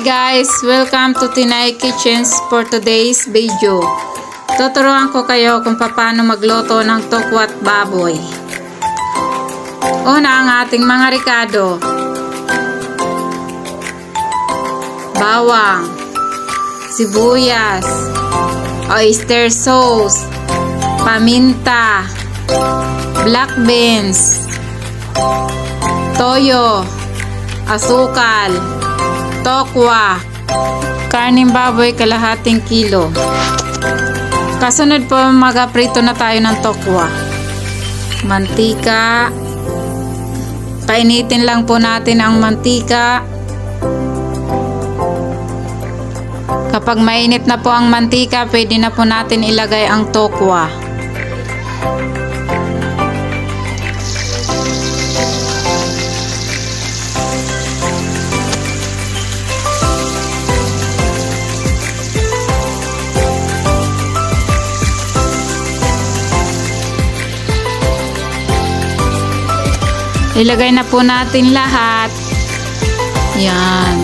Hi guys! Welcome to Tinay Kitchens for today's video. Tuturuan ko kayo kung paano magluto ng tokwat baboy. Una ang ating mga rekado. Bawang, sibuyas, oyster sauce, paminta, black beans, toyo, asukal, tokwa, karning baboy kalahating kilo. Kasunod po mag-aprito na tayo ng tokwa. Mantika. Painitin lang po natin ang mantika. Kapag mainit na po ang mantika, pwede na po natin ilagay ang tokwa. Ilagay na po natin lahat. Yan.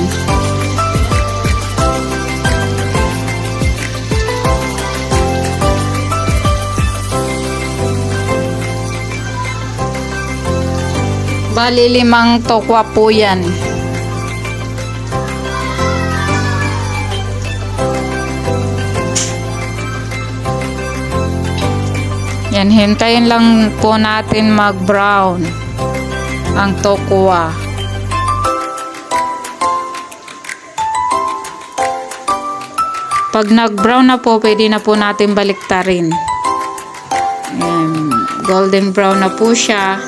Bali 5 tokwa po yan. Yan, hintayin lang po natin mag-brown ang tokwa. Pag nag-brown na po, pwede na po natin baliktarin. Ayan, golden brown na po siya.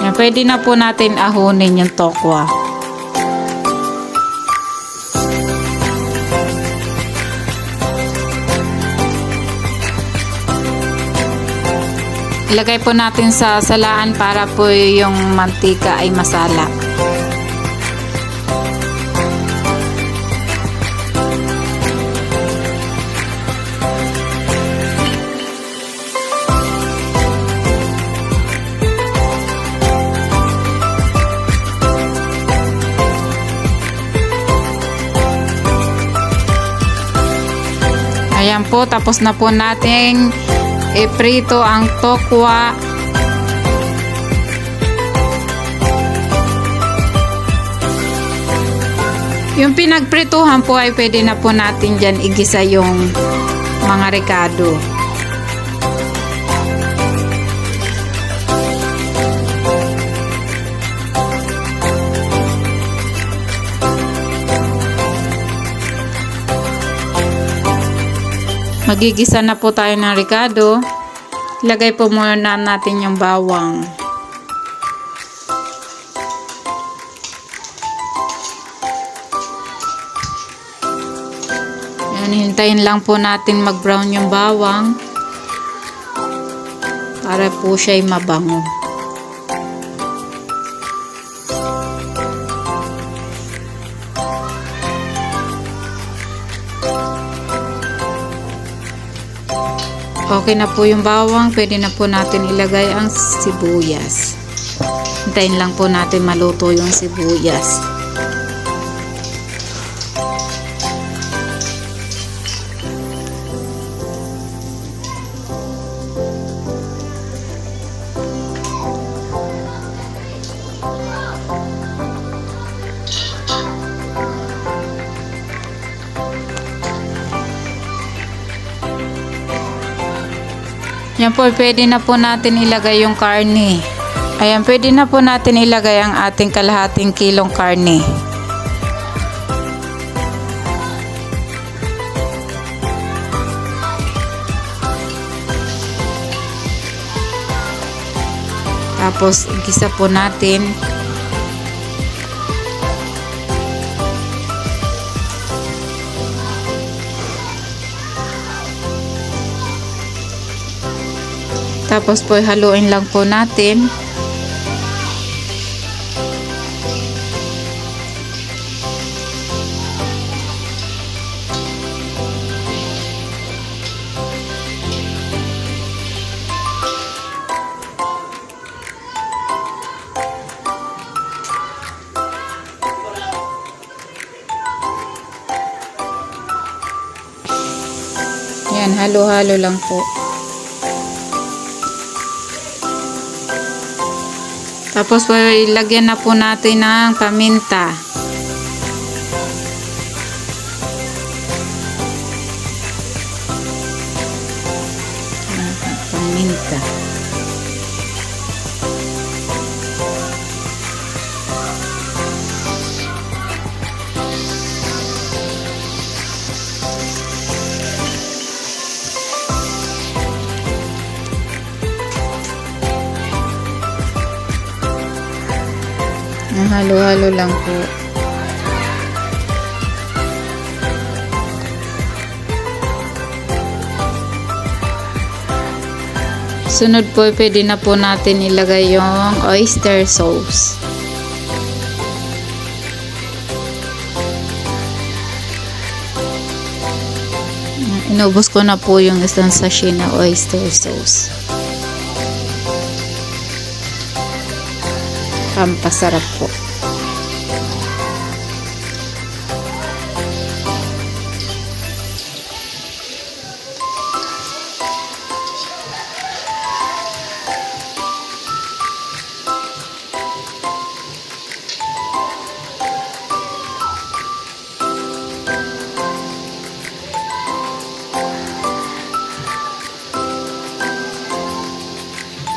Ayan, pwede na po natin ahunin yung tokwa. Ilagay po natin sa salaan para po yung mantika ay masala. Ayan po, tapos na po nating iprito ang tokwa. Yung pinagprituhan po ay pwede na po natin dyan igisa yung mga rekado. Magigisa na po tayo ng rekado. Ilagay po muna natin yung bawang. Yan, hintayin lang po natin mag-brown yung bawang para po siya'y mabango. Okay na po yung bawang, pwede na po natin ilagay ang sibuyas. Hintayin lang po natin maluto yung sibuyas. Yan po, pwede na po natin ilagay yung karne. Ayan, pwede na po natin ilagay ang ating kalahating kilong karne. Tapos, igisa po natin. Tapos po haluin lang po natin. Ayan, halo-halo lang po. Tapos po, ilagyan na po natin ng paminta. Paminta. Halo-halo lang po. Sunod po, pwede na po natin ilagay yung oyster sauce. Inubos ko na po yung isang sachet na oyster sauce. Pampasarap po.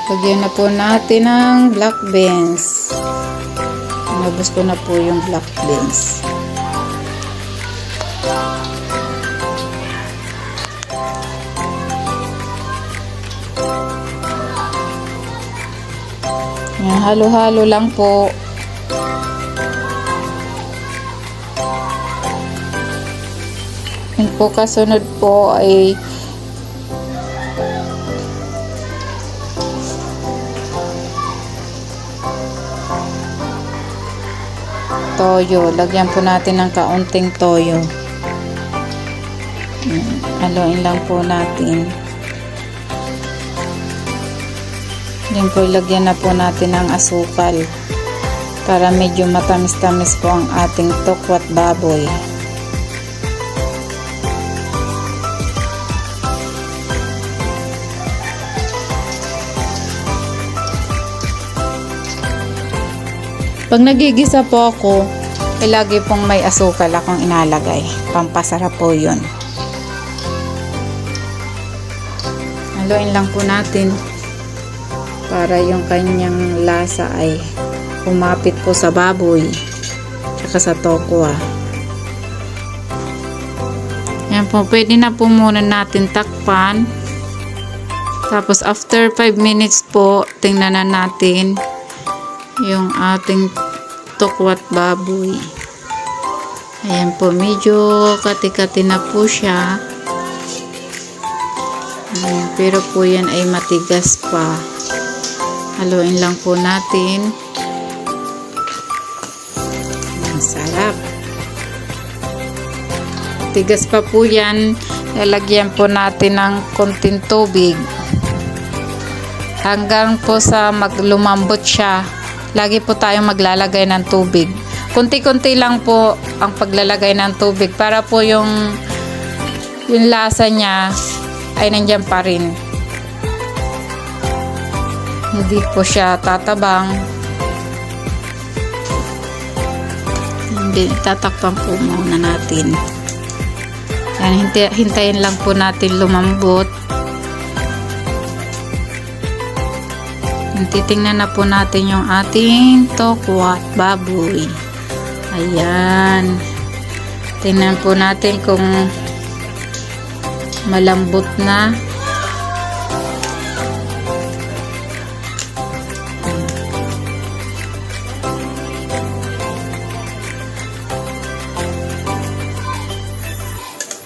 Lagyan na po natin ng black beans. Inubos ko na po yung black beans. Yan, halo-halo lang po. Yung po kasunod po ay toyo. Lagyan po natin ng kaunting toyo. Haluin lang po natin. Then po ilagyan na po natin ng asukal para medyo matamis-tamis po ang ating tokwat baboy. Pag nagigisa po ako, lagi pong may asukal akong inalagay. Pampasarap po yun. Haluin lang po natin para yung kanyang lasa ay umapit po sa baboy tsaka sa tokwa. Yan po, pwede na po muna natin takpan. Tapos after 5 minutes po, tingnan na natin yung ating tokwat baboy. Ayan po, medyo kati-kati na po siya. Ayan, pero po yan ay matigas pa. Haluin lang po natin. Ang sarap. Tigas pa po yan. Lalagyan po natin ng konting tubig hanggang po sa maglumambot siya. Lagi po tayong maglalagay ng tubig. Kunti-kunti lang po ang paglalagay ng tubig para po yung lasa niya ay nandiyan pa rin. Hindi po siya tatabang. Hindi, tatakpan po muna natin. Yan, hintayin lang po natin lumambot. Titingnan na po natin yung ating tokwat baboy. Ayan. Tingnan po natin kung malambot na.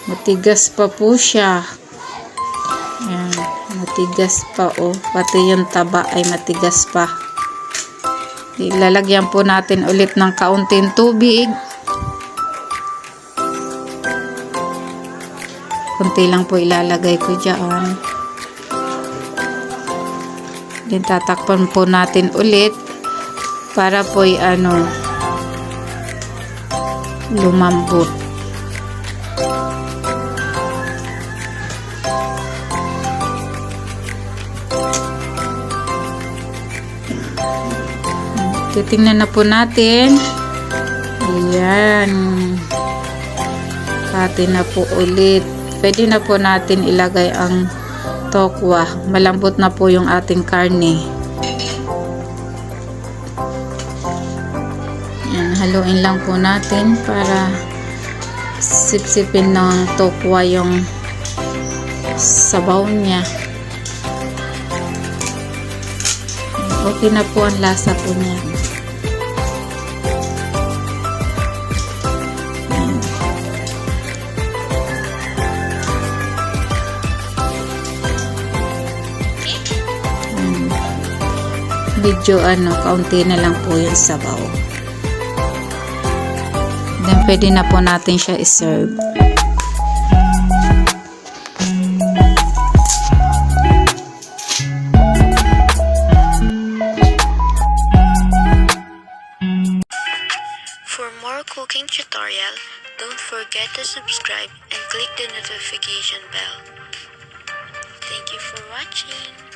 Matigas pa po siya. Ayan, matigas pa oh. Pati yung taba ay matigas pa. Ilalagyan po natin ulit ng kaunting tubig. Kunti lang po ilalagay ko dyan. Then tatakpan po natin ulit para po lumambot. Titingnan na po natin. Ayan. Pati na po ulit. Pwede na po natin ilagay ang tokwa. Malambot na po yung ating karne. Ayan, haluin lang po natin para sipsipin ng tokwa yung sabaw niya. Okay na po ang lasa po niya. Medyo kaunti na lang po yung sabaw. Then pwede na po natin siya i-serve. For more cooking tutorial, don't forget to subscribe and click the notification bell. Thank you for watching.